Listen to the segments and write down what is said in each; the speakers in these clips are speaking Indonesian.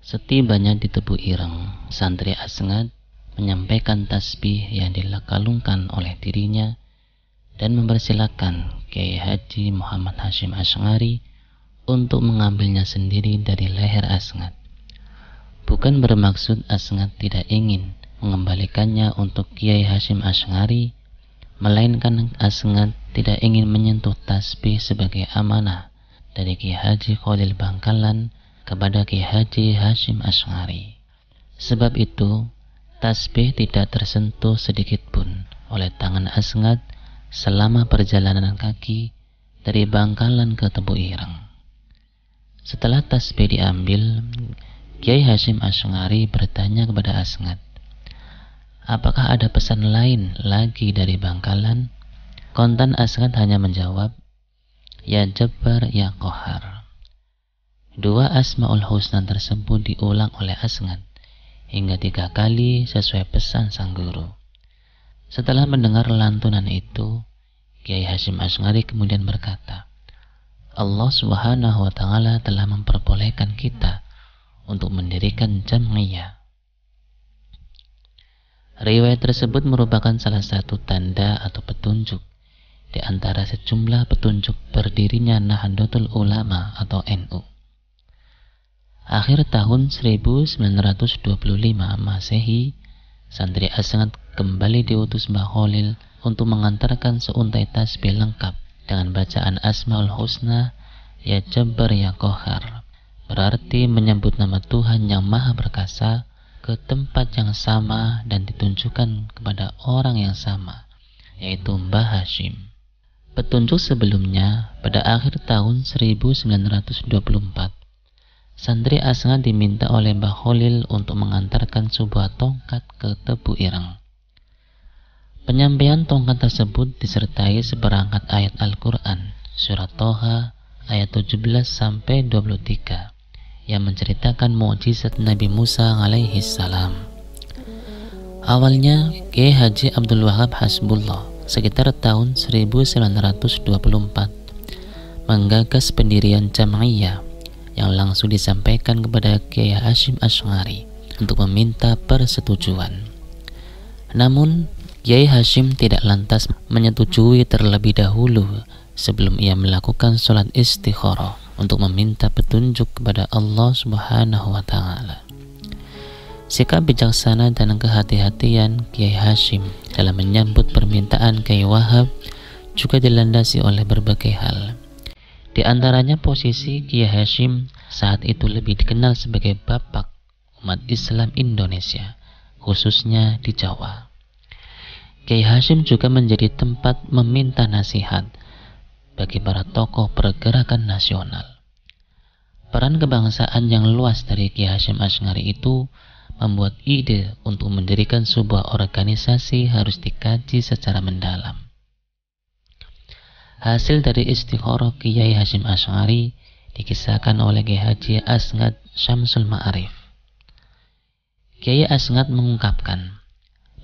Setibanya di Tebu Ireng, santri Asngat menyampaikan tasbih yang dikalungkan oleh dirinya dan mempersilakan Kiai Haji Muhammad Hasyim Asy'ari untuk mengambilnya sendiri dari leher Asngat. Bukan bermaksud Asngat tidak ingin mengembalikannya untuk Kiai Hasyim Asy'ari, melainkan Asngat tidak ingin menyentuh tasbih sebagai amanah dari Kiai Haji Khalil Bangkalan kepada Kiai Haji Hasyim Asy'ari. Sebab itu, tasbih tidak tersentuh sedikit pun oleh tangan Asngat selama perjalanan kaki dari Bangkalan ke Tebu Ireng. Setelah tasbih diambil, Kiai Hasyim Asy'ari bertanya kepada Asngat, apakah ada pesan lain lagi dari Bangkalan? Kontan Asngat hanya menjawab, Ya Jabbar, Ya Qahar. Dua Asmaul Husna tersebut diulang oleh Asngat hingga 3 kali sesuai pesan sang guru. Setelah mendengar lantunan itu, Kiai Hasyim Asy'ari kemudian berkata, Allah Subhanahu wa Ta'ala telah memperbolehkan kita untuk mendirikan jam'iyah. Riwayat tersebut merupakan salah satu tanda atau petunjuk di antara sejumlah petunjuk berdirinya Nahdlatul Ulama atau NU. Akhir tahun 1925 Masehi, santri Asngat kembali diutus Mbah Khalil untuk mengantarkan seuntai tasbih lengkap dengan bacaan Asmaul Husna, Ya Jabbar, Ya Qahar, berarti menyebut nama Tuhan yang Maha Perkasa ke tempat yang sama dan ditunjukkan kepada orang yang sama, yaitu Mbah Hasyim. Petunjuk sebelumnya, pada akhir tahun 1924, santri Asngat diminta oleh Mbah Khalil untuk mengantarkan sebuah tongkat ke Tebu Ireng. Penyampaian tongkat tersebut disertai seperangkat ayat Al-Quran, surat Toha, ayat 17-23, yang menceritakan mukjizat Nabi Musa alaihi salam. Awalnya, Kiai Haji Abdul Wahab Hasbullah sekitar tahun 1924 menggagas pendirian jam'iyah yang langsung disampaikan kepada Kiai Hasyim Asy'ari untuk meminta persetujuan. Namun, Kiai Hasyim tidak lantas menyetujui terlebih dahulu sebelum ia melakukan sholat istikharah untuk meminta petunjuk kepada Allah Subhanahu wa Ta'ala. Sikap bijaksana dan kehati-hatian Kiai Hasyim dalam menyambut permintaan Kiai Wahab juga dilandasi oleh berbagai hal. Di antaranya posisi Kiai Hasyim saat itu lebih dikenal sebagai bapak umat Islam Indonesia, khususnya di Jawa. Kiai Hasyim juga menjadi tempat meminta nasihat bagi para tokoh pergerakan nasional. Peran kebangsaan yang luas dari Kiai Hasyim Asy'ari itu membuat ide untuk mendirikan sebuah organisasi harus dikaji secara mendalam. Hasil dari istikharah Kiai Hasyim Asy'ari dikisahkan oleh Kiai Haji Asngat Syamsul Ma'arif. Kiai Asngat mengungkapkan,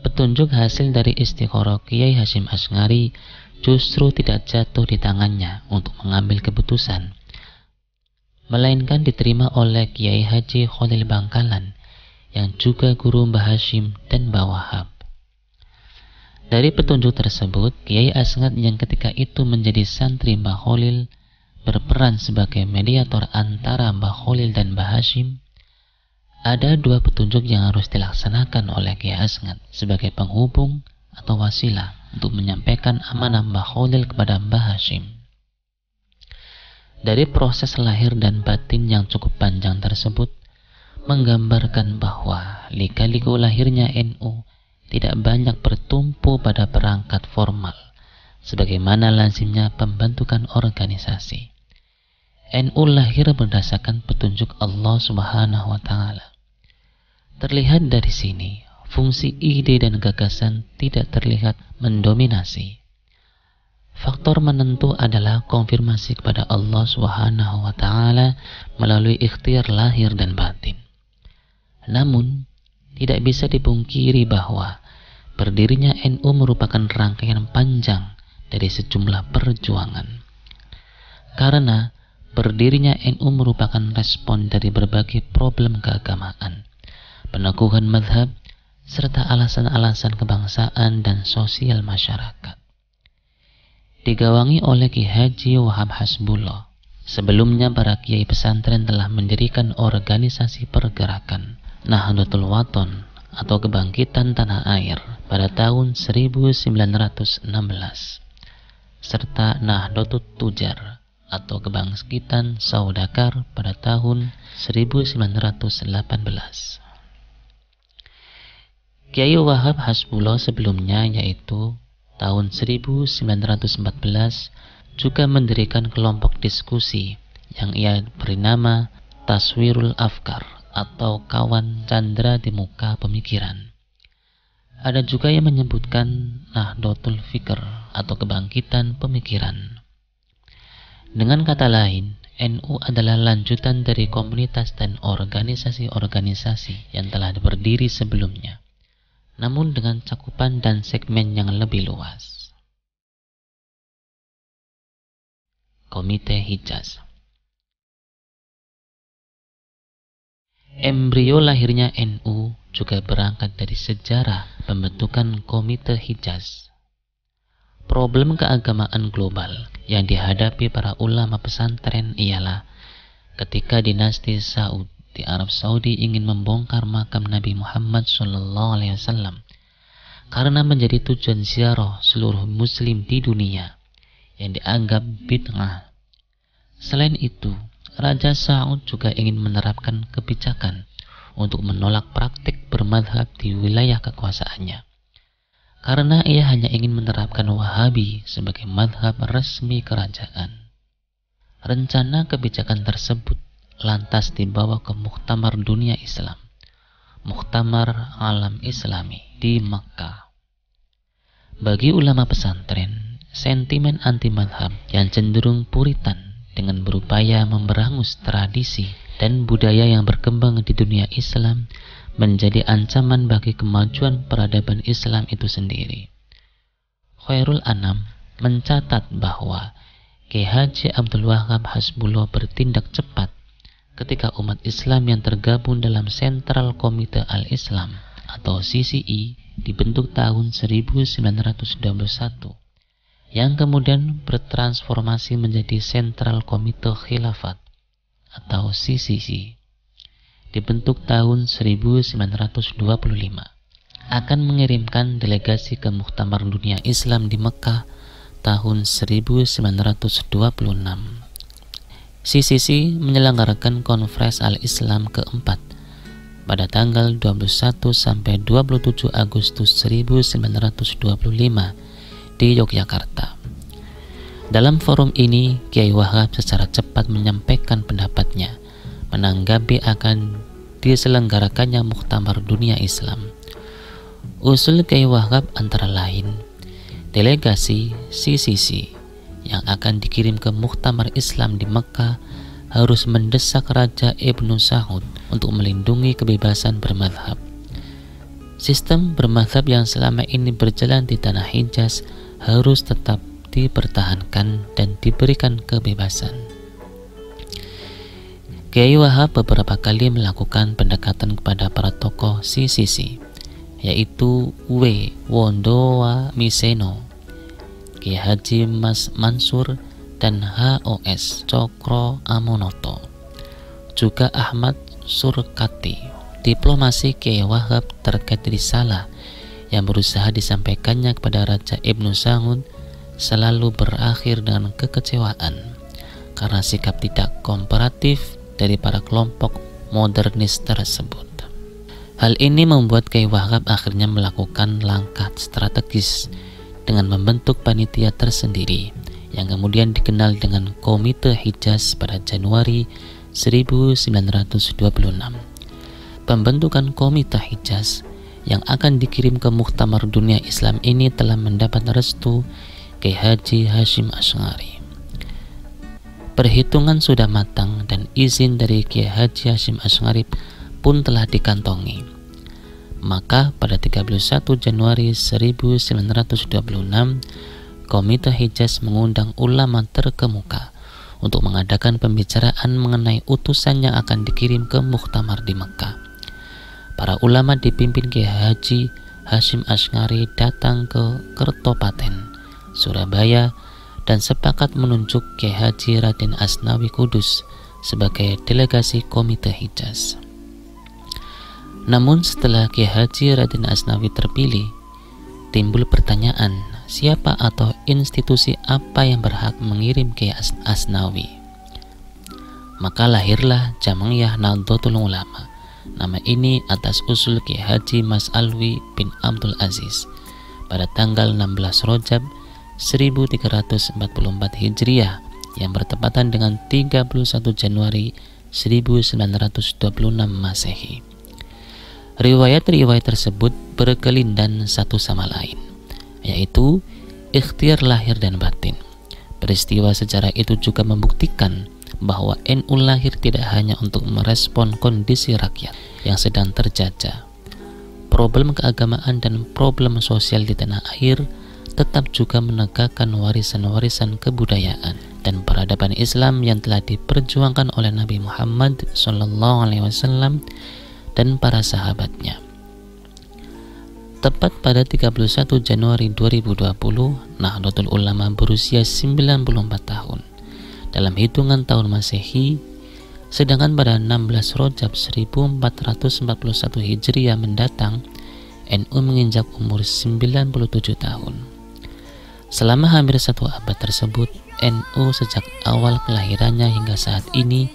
petunjuk hasil dari istikharah Kiai Hasyim Asy'ari justru tidak jatuh di tangannya untuk mengambil keputusan, melainkan diterima oleh Kiai Haji Khalil Bangkalan yang juga guru Mbah Hasyim dan Mbah Wahab. Dari petunjuk tersebut, Kiai Asngat yang ketika itu menjadi santri Mbah Khalil berperan sebagai mediator antara Mbah Khalil dan Mbah Hasyim. Ada 2 petunjuk yang harus dilaksanakan oleh Kiai Asngat sebagai penghubung atau wasilah untuk menyampaikan amanah Mbah Khalil kepada Mbah Hasyim. Dari proses lahir dan batin yang cukup panjang tersebut menggambarkan bahwa lika-liku lahirnya NU tidak banyak bertumpu pada perangkat formal sebagaimana lazimnya pembentukan organisasi. NU lahir berdasarkan petunjuk Allah Subhanahu wa Ta'ala. Terlihat dari sini, fungsi ide dan gagasan tidak terlihat mendominasi. Faktor menentu adalah konfirmasi kepada Allah Subhanahu wa Ta'ala melalui ikhtiar lahir dan batin. Namun, tidak bisa dipungkiri bahwa berdirinya NU merupakan rangkaian panjang dari sejumlah perjuangan. Karena Berdirinya NU merupakan respon dari berbagai problem keagamaan, peneguhan mazhab, serta alasan-alasan kebangsaan dan sosial masyarakat. Digawangi oleh Ki Haji Wahab Hasbullah, sebelumnya para kiai pesantren telah mendirikan organisasi pergerakan Nahdlatul Wathon atau Kebangkitan Tanah Air pada tahun 1916, serta Nahdlatul Tujar atau Kebangkitan Saudagar pada tahun 1918. Kiai Wahab Hasbullah sebelumnya, yaitu tahun 1914, juga mendirikan kelompok diskusi yang ia beri nama Taswirul Afkar atau Kawan Candra di Muka Pemikiran. Ada juga yang menyebutkan Nahdlatul Fikr atau Kebangkitan Pemikiran. Dengan kata lain, NU adalah lanjutan dari komunitas dan organisasi-organisasi yang telah berdiri sebelumnya, namun dengan cakupan dan segmen yang lebih luas. Komite Hijaz. Embrio lahirnya NU juga berangkat dari sejarah pembentukan Komite Hijaz. Problem keagamaan global yang dihadapi para ulama pesantren ialah ketika dinasti Saud di Arab Saudi ingin membongkar makam Nabi Muhammad SAW karena menjadi tujuan ziarah seluruh muslim di dunia yang dianggap bid'ah. Selain itu, Raja Saud juga ingin menerapkan kebijakan untuk menolak praktik bermadhab di wilayah kekuasaannya, karena ia hanya ingin menerapkan Wahabi sebagai madhab resmi kerajaan. Rencana kebijakan tersebut lantas dibawa ke Muktamar Dunia Islam, Muktamar Alam Islami di Makkah. Bagi ulama pesantren, sentimen anti-madhab yang cenderung puritan dengan berupaya memberangus tradisi dan budaya yang berkembang di dunia Islam menjadi ancaman bagi kemajuan peradaban Islam itu sendiri. Khairul Anam mencatat bahwa Ki Haji Abdul Wahab Hasbullah bertindak cepat ketika umat Islam yang tergabung dalam Sentral Komite Al-Islam atau CCI dibentuk tahun 1921, yang kemudian bertransformasi menjadi Sentral Komite Khilafat atau CCC dibentuk tahun 1925, akan mengirimkan delegasi ke Muktamar Dunia Islam di Mekah tahun 1926. CCC menyelenggarakan Konferensi Al-Islam keempat pada tanggal 21 sampai 27 Agustus 1925 di Yogyakarta. Dalam forum ini, Kiai Wahab secara cepat menyampaikan pendapatnya menanggapi akan diselenggarakannya Muktamar Dunia Islam. Usul Kiai Wahab antara lain, delegasi CCC yang akan dikirim ke Muktamar Islam di Mekah harus mendesak Raja Ibnu Saud untuk melindungi kebebasan bermadhab. Sistem bermadhab yang selama ini berjalan di Tanah Hijaz harus tetap dipertahankan dan diberikan kebebasan. Kiai Wahab beberapa kali melakukan pendekatan kepada para tokoh CCC, yaitu W. Wondowa Miseno, Ki Haji Mas Mansur, dan HOS Cokro Amonoto, juga Ahmad Surkati. Diplomasi Kiai Wahab terkait risalah yang berusaha disampaikannya kepada Raja Ibnu Saud selalu berakhir dengan kekecewaan karena sikap tidak kooperatif dari para kelompok modernis tersebut. Hal ini membuat Kiai Wahab akhirnya melakukan langkah strategis dengan membentuk panitia tersendiri yang kemudian dikenal dengan Komite Hijaz pada Januari 1926. Pembentukan Komite Hijaz yang akan dikirim ke Muktamar Dunia Islam ini telah mendapat restu Kiai Haji Hasyim Asy'ari. Perhitungan sudah matang dan izin dari Kiai Haji Hasyim Asy'ari pun telah dikantongi. Maka pada 31 Januari 1926, Komite Hijaz mengundang ulama terkemuka untuk mengadakan pembicaraan mengenai utusan yang akan dikirim ke muktamar di Mekah. Para ulama dipimpin Kiai Haji Hasyim Asy'ari datang ke Kertopaten, Surabaya, dan sepakat menunjuk Kiai Haji Raden Asnawi Kudus sebagai delegasi Komite Hijaz. Namun setelah Kiai Haji Raden Asnawi terpilih, timbul pertanyaan siapa atau institusi apa yang berhak mengirim Kiai Asnawi. Maka lahirlah Jam'iyah Nahdlatul Ulama. Nama ini atas usul Kiai Haji Mas Alwi bin Abdul Aziz pada tanggal 16 Rajab 1344 Hijriah yang bertepatan dengan 31 Januari 1926 Masehi. Riwayat-riwayat tersebut berkelindan satu sama lain, yaitu ikhtiar lahir dan batin. Peristiwa sejarah itu juga membuktikan bahwa NU lahir tidak hanya untuk merespon kondisi rakyat yang sedang terjajah. Problem keagamaan dan problem sosial di tanah air tetap juga menegakkan warisan-warisan kebudayaan dan peradaban Islam yang telah diperjuangkan oleh Nabi Muhammad SAW dan para sahabatnya. Tepat pada 31 Januari 2020, Nahdlatul Ulama berusia 94 tahun dalam hitungan tahun Masehi, sedangkan pada 16 Rajab 1441 Hijriah mendatang, NU menginjak umur 97 tahun. Selama hampir satu abad tersebut, NU sejak awal kelahirannya hingga saat ini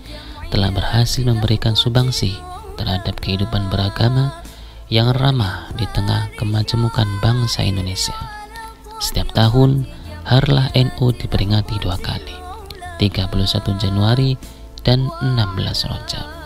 telah berhasil memberikan sumbangsi terhadap kehidupan beragama yang ramah di tengah kemajemukan bangsa Indonesia. Setiap tahun, Harlah NU diperingati 2 kali, 31 Januari dan 16 Rajab.